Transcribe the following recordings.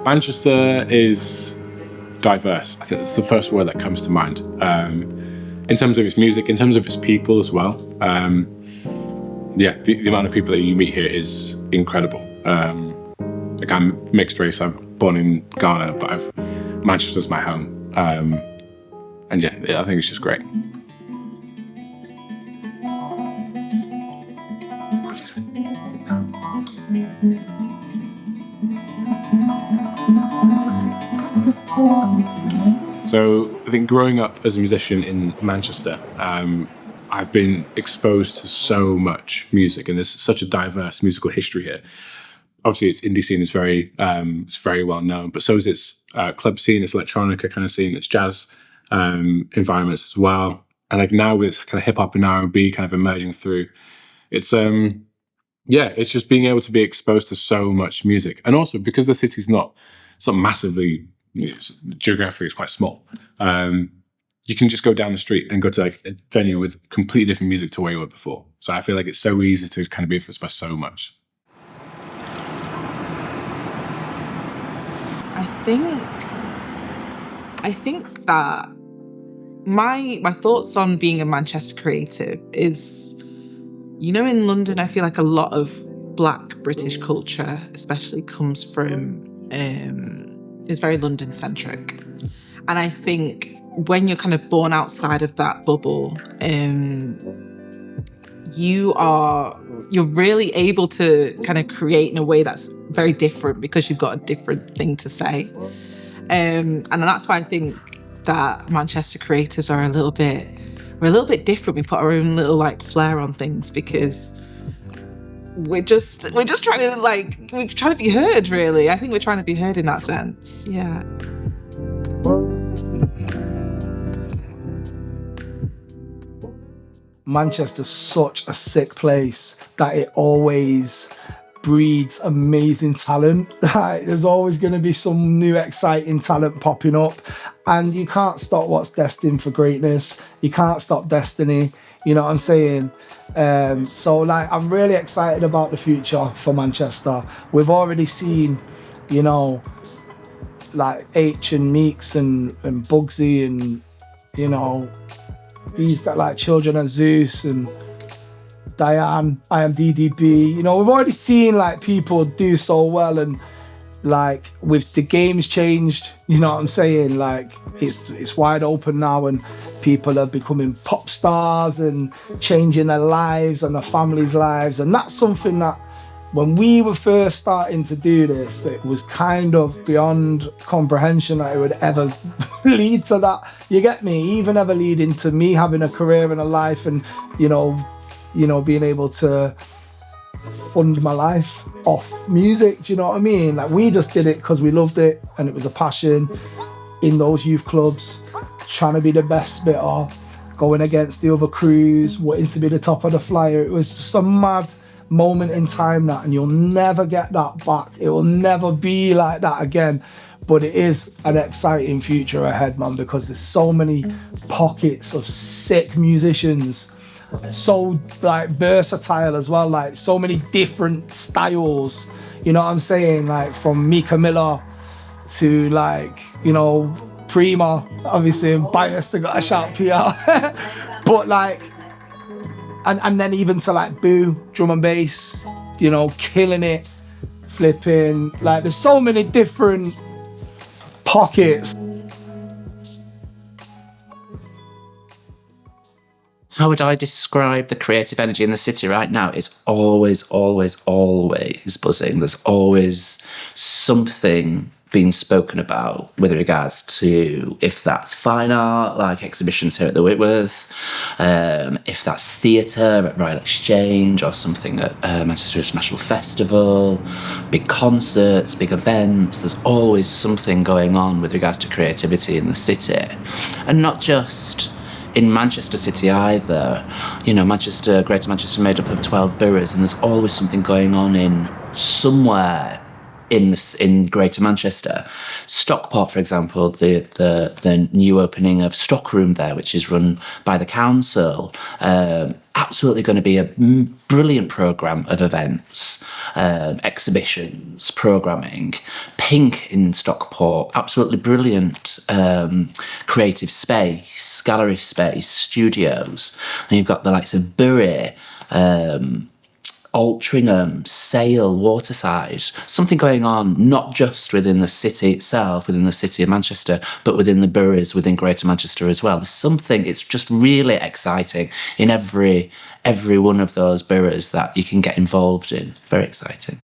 Manchester is diverse. I think that's the first word that comes to mind. In terms of its music, in terms of its people as well. The amount of people that you meet here is incredible. Like, I'm mixed race. I'm born in Ghana, but Manchester's my home. I think it's just great. So I think growing up as a musician in Manchester, I've been exposed to so much music, and there's such a diverse musical history here. Obviously, its indie scene is it's very well known, but so is its club scene, its electronica kind of scene, its jazz environments as well. And like now with this kind of hip hop and R&B kind of emerging through, it's just being able to be exposed to so much music, and also because the city's not massively, geographically, it's quite small. You can just go down the street and go to like a venue with completely different music to where you were before. So I feel like it's so easy to kind of be influenced by so much. I think that my thoughts on being a Manchester creative is, in London, I feel like a lot of Black British culture especially comes from, is very London centric. And I think when you're kind of born outside of that bubble, you're really able to kind of create in a way that's very different because you've got a different thing to say. And that's why I think that Manchester creatives are a little bit different. We put our own little like flair on things because we're just trying to be heard, really. I think we're trying to be heard in that sense. Yeah. Manchester's such a sick place that it always breeds amazing talent. There's always going to be some new exciting talent popping up, and you can't stop what's destined for greatness. You can't stop destiny. You know what I'm saying? So I'm really excited about the future for Manchester. We've already seen, like H and Meeks and Bugsy and, these got like Children of Zeus and Diane, IMDDB. We've already seen like people do so well, and like with the game's changed, you know what I'm saying? Like it's wide open now, and people are becoming pop stars and changing their lives and their families' lives. And that's something that when we were first starting to do this, it was kind of beyond comprehension that it would ever lead to that. You get me? Even ever leading to me having a career and a life, and being able to fund my life off music. Do you know what I mean? Like, we just did it because we loved it and it was a passion in those youth clubs, trying to be the best spitter, going against the other crews, wanting to be the top of the flyer. It was just a mad moment in time, and you'll never get that back. It will never be like that again. But it is an exciting future ahead, man, because there's so many pockets of sick musicians, so like versatile as well, like so many different styles. You know what I'm saying? Like from Mika Miller to like, Prima, obviously I'm biased, I got a shout PR. But like, and then even to like Boo, drum and bass, killing it, flipping. Like there's so many different pockets. How would I describe the creative energy in the city right now? It's always, always, always buzzing. There's always something being spoken about with regards to, if that's fine art, like exhibitions here at the Whitworth, if that's theatre at Royal Exchange, or something at Manchester International Festival, big concerts, big events. There's always something going on with regards to creativity in the city. And not just in Manchester City either. Greater Manchester made up of 12 boroughs, and there's always something going on in somewhere in Greater Manchester. Stockport, for example, the new opening of Stockroom there, which is run by the council, absolutely going to be a brilliant programme of events, exhibitions, programming. Pink in Stockport, absolutely brilliant creative space, gallery space, studios. And you've got the likes of Bury, Altrincham, Sale, Waterside, something going on not just within the city itself, within the city of Manchester, but within the boroughs within Greater Manchester as well. There's something, it's just really exciting in every one of those boroughs that you can get involved in. Very exciting.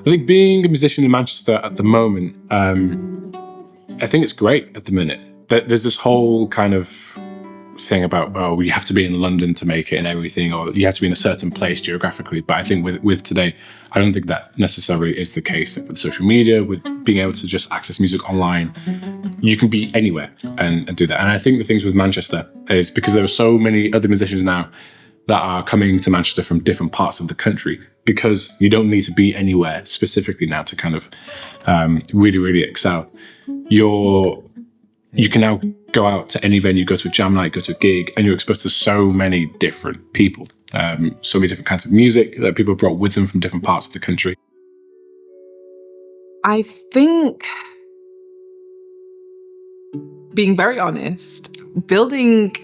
I think being a musician in Manchester at the moment, I think it's great at the minute. There's this whole kind of thing about, oh, you have to be in London to make it and everything, or you have to be in a certain place geographically. But I think with today, I don't think that necessarily is the case. Like with social media, with being able to just access music online, you can be anywhere and do that. And I think the things with Manchester is because there are so many other musicians now that are coming to Manchester from different parts of the country, because you don't need to be anywhere specifically now to kind of really, really excel. You can now go out to any venue, go to a jam night, go to a gig, and you're exposed to so many different people, so many different kinds of music that people brought with them from different parts of the country. I think, being very honest, building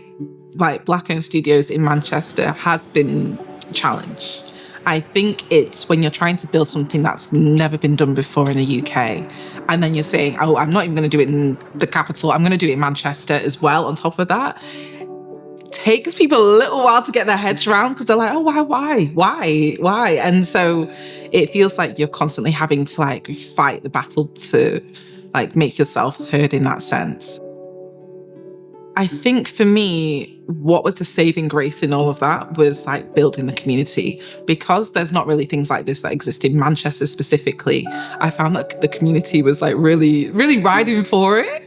like Black-owned studios in Manchester has been a challenge. I think it's when you're trying to build something that's never been done before in the UK, and then you're saying, oh, I'm not even going to do it in the capital, I'm going to do it in Manchester as well on top of that. It takes people a little while to get their heads around, because they're like, oh, why? And so it feels like you're constantly having to like fight the battle to like make yourself heard in that sense. I think for me, what was the saving grace in all of that was like building the community, because there's not really things like this that exist in Manchester specifically. I found that the community was like really, really riding for it.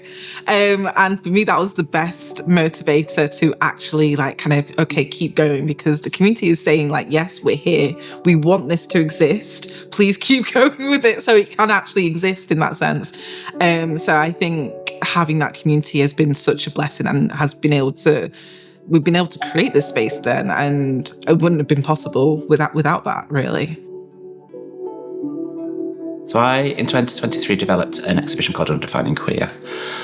And for me, that was the best motivator to actually like kind of, okay, keep going, because the community is saying like, yes, we're here. We want this to exist. Please keep going with it so it can actually exist in that sense. So I think having that community has been such a blessing, and we've been able to create this space then, and it wouldn't have been possible without that, really. So I, in 2023, developed an exhibition called Undefining Queer,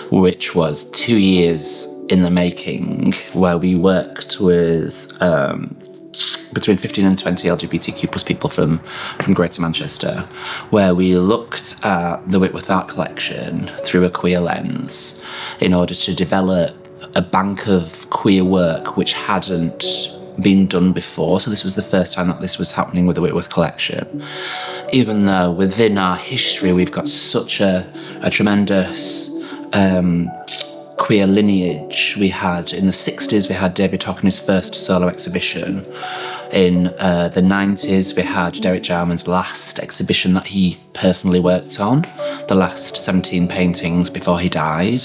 which was 2 years in the making, where we worked with between 15 and 20 LGBTQ plus people from Greater Manchester, where we looked at the Whitworth art collection through a queer lens in order to develop a bank of queer work which hadn't been done before. So this was the first time that this was happening with the Whitworth collection. Even though within our history we've got such a tremendous queer lineage. We had, in the 60s, we had David Hockney's first solo exhibition. In the 90s, we had Derek Jarman's last exhibition that he personally worked on, the last 17 paintings before he died,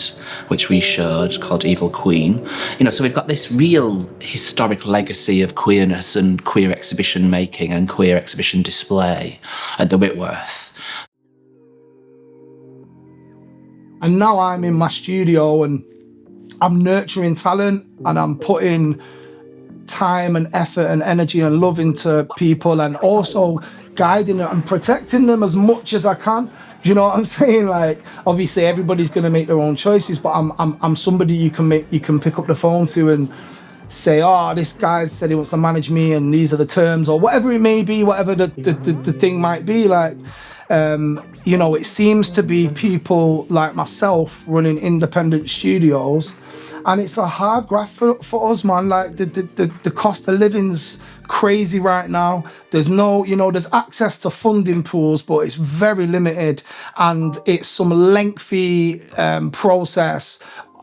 which we showed, called Evil Queen. So we've got this real historic legacy of queerness and queer exhibition making and queer exhibition display at the Whitworth. And now I'm in my studio and I'm nurturing talent, and I'm putting time and effort and energy and love into people, and also guiding them and protecting them as much as I can. Do you know what I'm saying? Like, obviously everybody's going to make their own choices, but I'm somebody you can pick up the phone to and say, oh, this guy said he wants to manage me and these are the terms, or whatever it may be, whatever the thing might be. Like, it seems to be people like myself running independent studios, and it's a hard graft for us, man. Like, the cost of living's crazy right now. There's there's access to funding pools, but it's very limited, and it's some lengthy process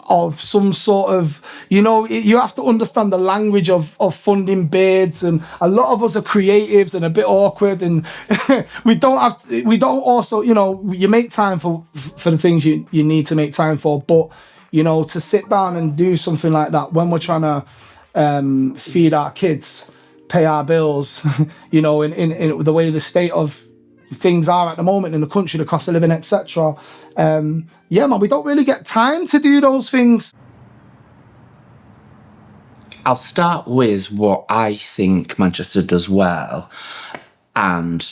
of some sort of, you have to understand the language of funding bids, and a lot of us are creatives and a bit awkward, and we don't also, you make time for the things you need to make time for, but to sit down and do something like that when we're trying to feed our kids, pay our bills, in the way the state of things are at the moment in the country, the cost of living, etc. Yeah, man, we don't really get time to do those things. I'll start with what I think Manchester does well, and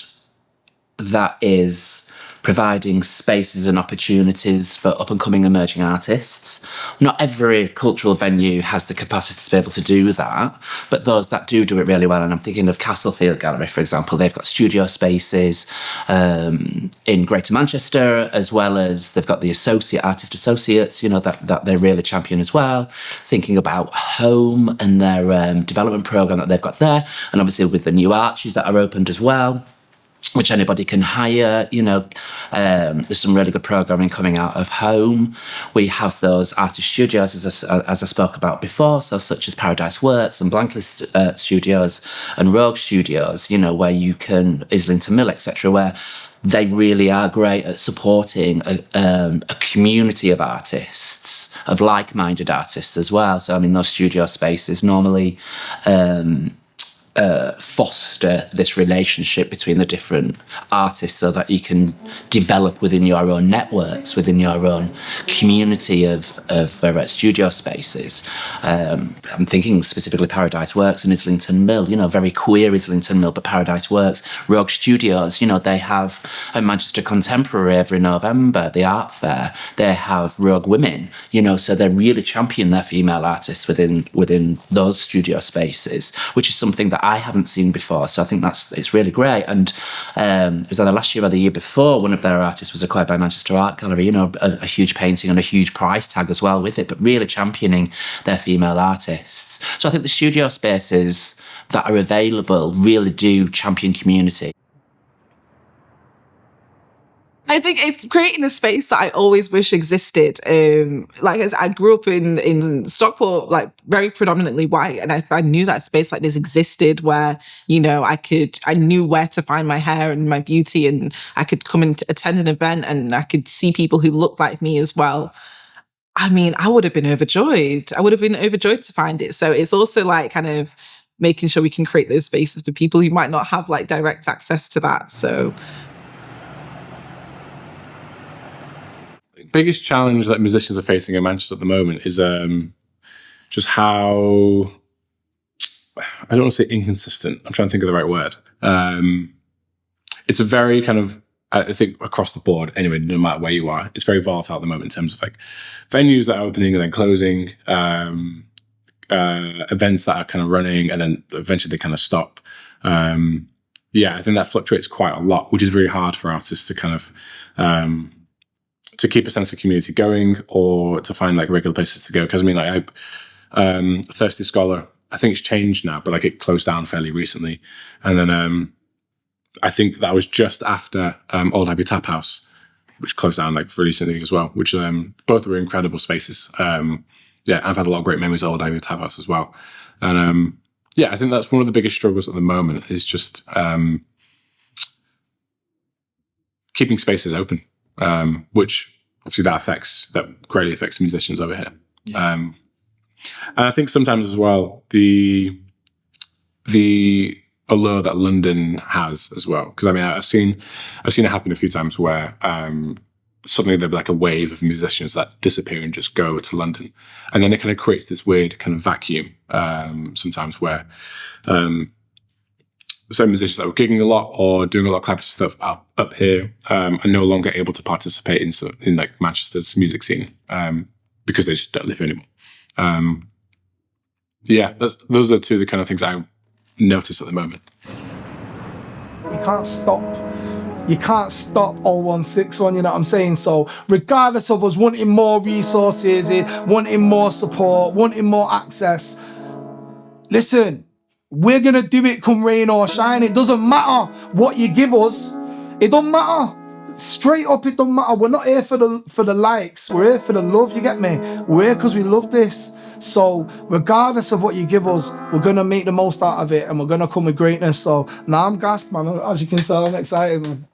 that is providing spaces and opportunities for up-and-coming emerging artists. Not every cultural venue has the capacity to be able to do that, but those that do it really well, and I'm thinking of Castlefield Gallery, for example. They've got studio spaces in Greater Manchester, as well as they've got the artist associates, that they really champion as well. Thinking about Home and their development programme that they've got there, and obviously with the new arches that are opened as well, which anybody can hire. There's some really good programming coming out of Home. We have those artist studios, as I spoke about before, so such as Paradise Works and Blanklist Studios and Rogue Studios, where you can, Islington Mill, etc., where they really are great at supporting a community of artists, of like-minded artists as well. So, those studio spaces normally foster this relationship between the different artists, so that you can develop within your own networks, within your own community of studio spaces. I'm thinking specifically Paradise Works and Islington Mill, very queer Islington Mill, but Paradise Works. Rogue Studios, they have a Manchester Contemporary every November, the art fair. They have Rogue Women, so they really champion their female artists within those studio spaces, which is something that I haven't seen before. So I think it's really great. And it was either last year or the year before, one of their artists was acquired by Manchester Art Gallery, a huge painting and a huge price tag as well with it, but really championing their female artists. So I think the studio spaces that are available really do champion community. I think it's creating a space that I always wish existed. Like I grew up in Stockport, like very predominantly white, and I knew that space like this existed where, I knew where to find my hair and my beauty, and I could come and attend an event and I could see people who looked like me as well. I would have been overjoyed. I would have been overjoyed to find it. So it's also like kind of making sure we can create those spaces for people who might not have like direct access to that. So biggest challenge that musicians are facing in Manchester at the moment is just how, I don't want to say inconsistent, I'm trying to think of the right word. It's a very kind of, I think across the board anyway, no matter where you are, it's very volatile at the moment in terms of like venues that are opening and then closing, events that are kind of running and then eventually they kind of stop. I think that fluctuates quite a lot, which is really hard for artists to kind of to keep a sense of community going, or to find like regular places to go. Because Thirsty Scholar, I think it's changed now, but like it closed down fairly recently. And then I think that was just after Old Abbey Tap House, which closed down like recently as well, which both were incredible spaces. I've had a lot of great memories of Old Abbey Tap House as well. And I think that's one of the biggest struggles at the moment, is just keeping spaces open. Which obviously that greatly affects musicians over here. Yeah. And I think sometimes as well, the allure that London has as well. Because I've seen it happen a few times where suddenly there'll be like a wave of musicians that disappear and just go to London. And then it kind of creates this weird kind of vacuum sometimes where certain musicians that were gigging a lot or doing a lot of collaborative stuff up here are no longer able to participate in like Manchester's music scene because they just don't live here anymore. Those are two of the kind of things I notice at the moment. You can't stop 0161, you know what I'm saying? So regardless of us wanting more resources, wanting more support, wanting more access, listen, we're gonna do it come rain or shine. It doesn't matter what you give us. It don't matter. straight up, it don't matter. We're not here for the likes. We're here for the love, you get me? We're here because we love this. So regardless of what you give us, we're going to make the most out of it and we're going to come with greatness. So now I'm gassed, man. As you can tell, I'm excited, man.